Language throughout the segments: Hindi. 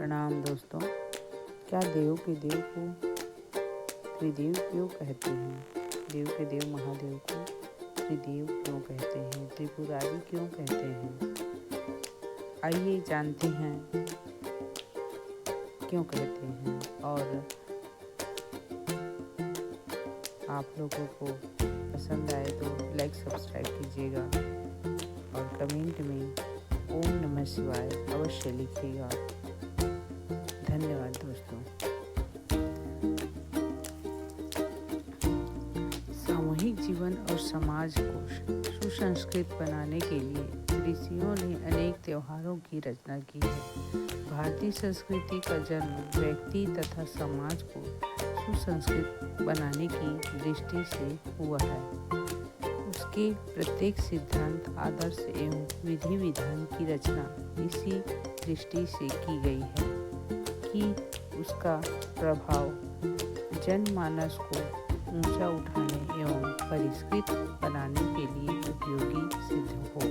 प्रणाम दोस्तों। क्या देव के देव को त्रिदेव क्यों कहते हैं? देव के देव महादेव को त्रिदेव क्यों कहते हैं? त्रिपुरारी क्यों कहते हैं? आइए जानते हैं क्यों कहते हैं। और आप लोगों को पसंद आए तो लाइक सब्सक्राइब कीजिएगा और कमेंट में ओम नमः शिवाय अवश्य लिखिएगा। धन्यवाद दोस्तों। सामूहिक जीवन और समाज को सुसंस्कृत बनाने के लिए ऋषियों ने अनेक त्योहारों की रचना की है। भारतीय संस्कृति का जन्म व्यक्ति तथा समाज को सुसंस्कृत बनाने की दृष्टि से हुआ है। उसके प्रत्येक सिद्धांत, आदर्श एवं विधि विधान की रचना इसी दृष्टि से की गई है कि उसका प्रभाव जनमानस को ऊंचा उठाने एवं परिष्कृत बनाने के लिए उपयोगी सिद्ध हो।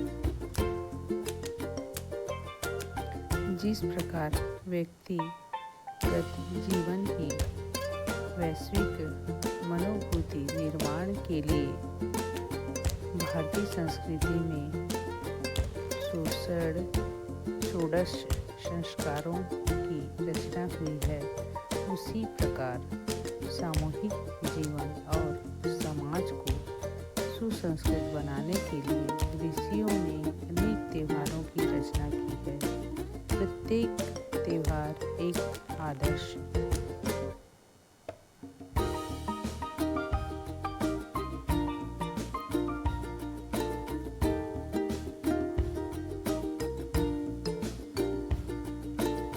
जिस प्रकार व्यक्ति प्रति जीवन की वैश्विक मनोभूति निर्माण के लिए भारतीय संस्कृति में षोडश संस्कारों की रचना हुई है, उसी प्रकार सामूहिक जीवन और समाज को सुसंस्कृत बनाने के लिए ऋषियों ने अनेक त्योहारों की रचना की है। प्रत्येक त्योहार एक आदर्श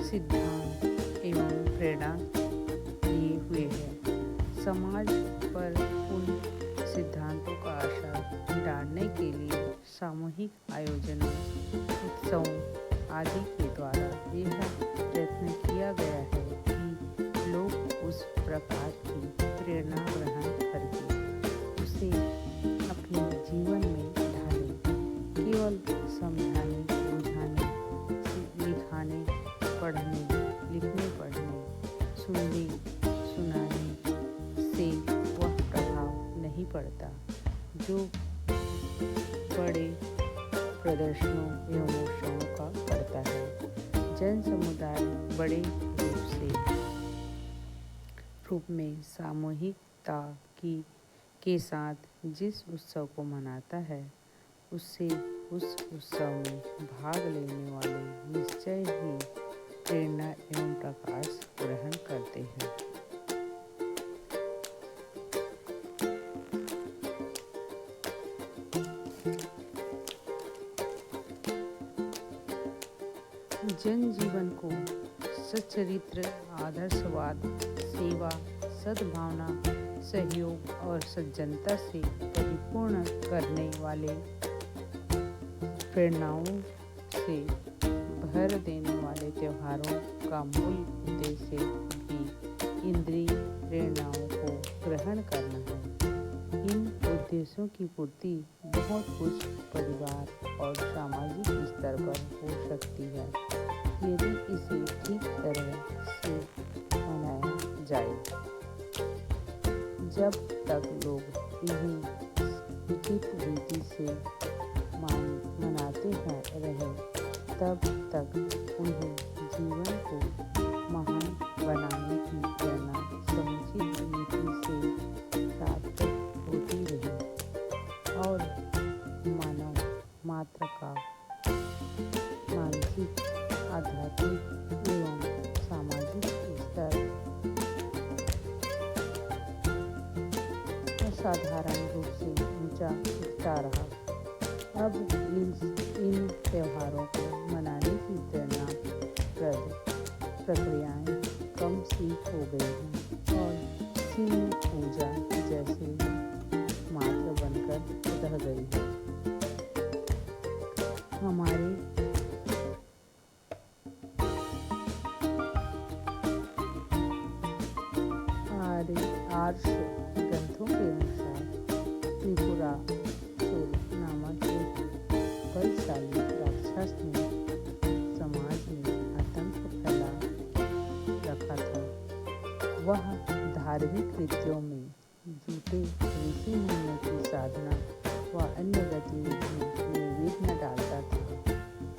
सिद्धांत एवं प्रेरणा लिए हुए है। समाज पर उन सिद्धांतों का असर डालने के लिए सामूहिक आयोजनों, उत्सवों आदि के द्वारा यह प्रयत्न किया गया है कि लोग उस प्रकार की प्रेरणा ग्रहण करके उसे अपने जीवन में ढालें। केवल समझाने, बुझाने, लिखाने, पढ़ने, लिखने, पढ़ने, सुनने, सुनाने से वह प्रभाव नहीं पड़ता जो बड़े प्रदर्शनों एवं उत्सवों का पड़ता है। जन समुदाय बड़े रूप में सामूहिकता के साथ जिस उत्सव को मनाता है, उससे उस उत्सव में भाग लेने वाले निश्चय ही प्रेरणा एवं प्रकाश ग्रहण करते हैं। जन जीवन को सच्चरित्र, आदर्शवाद, सेवा, सद्भावना, सहयोग और सज्जनता से परिपूर्ण करने वाले, प्रेरणाओं से भर देने वाले त्योहारों का मूल उद्देश्य भी इंद्रिय प्रेरणाओं को ग्रहण करना है। इन उद्देश्यों की पूर्ति बहुत कुछ परिवार और सामाजिक स्तर पर हो सकती है यदि इसे ठीक तरह से मनाया जाए। जब तक लोग इन्हें उचित रीति से मनाते रहे, तब तक उन्हें जीवन को महान बनाने की प्रेरणा समुचित रीति से प्राप्त होती रही और मानव मात्र का मानसिक, आध्यात्मिक एवं सामाजिक स्तर असाधारण रूप से ऊंचा उठता रहा। अब इन त्योहारों को मनाने की प्रेरणाप्रद प्रक्रियाएं कम सी हो गई हैं और चिन्ह पूजा जैसे मात्र बनकर रह गई है। हमारे आर्ष ग्रंथों के अनुसार त्रिपुरासुर नामक एक बलशाली राक्षस ने समाज में आतंक फैला वह धार्मिक कृत्यों में जुटे ऋषि मुनियों की साधना व अन्य गतिविधियों में विघ्न डालता था।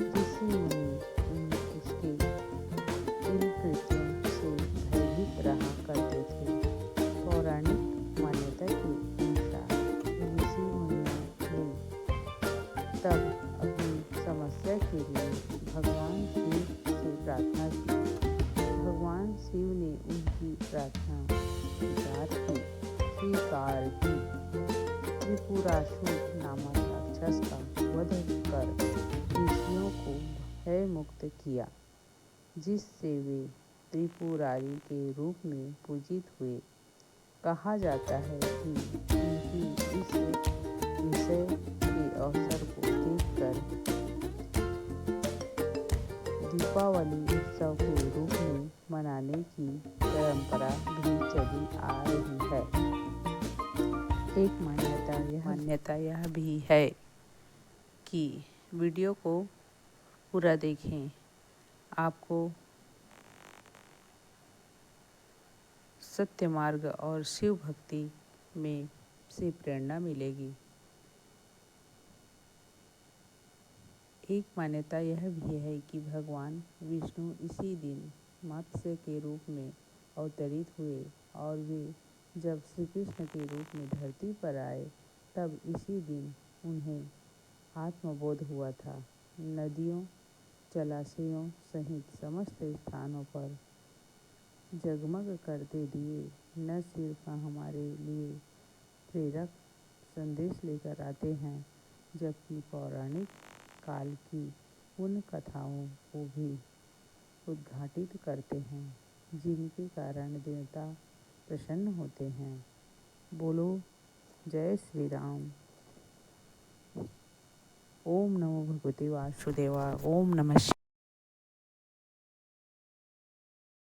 ऋषि मुनि उसके इन कृत्यों से भयभीत रहा करते थे। पौराणिक मान्यता के अनुसार ऋषि मुनियों ने तब अपनी समस्या के लिए भगवान शिव से प्रार्थना की। भगवान शिव ने उनकी प्रार्थना स्वीकार की। त्रिपुरासुर नामक राक्षस का वध कर ऋषियों को भय मुक्त किया, जिससे वे त्रिपुरारी के रूप में पूजित हुए। कहा जाता है कि उनकी इस विषय के अवसर को देखकर दीपावली उत्सव के रूप में मनाने की परंपरा भी चली आ रही है। एक मान्यता यह भी है कि वीडियो को पूरा देखें, आपको सत्य मार्ग और शिव भक्ति में से प्रेरणा मिलेगी। एक मान्यता यह भी है कि भगवान विष्णु इसी दिन मत्स्य के रूप में अवतरित हुए और वे जब श्री कृष्ण के रूप में धरती पर आए तब इसी दिन उन्हें आत्मबोध हुआ था। नदियों, जलाशयों सहित समस्त स्थानों पर जगमग करते दिए न सिर्फ हमारे लिए प्रेरक संदेश लेकर आते हैं, जबकि पौराणिक काल की उन कथाओं को भी उद्घाटित करते हैं जिनके कारण देवता प्रसन्न होते हैं। बोलो जय श्री राम। ओम नमो भगवते वासुदेवाय। ओम नमः।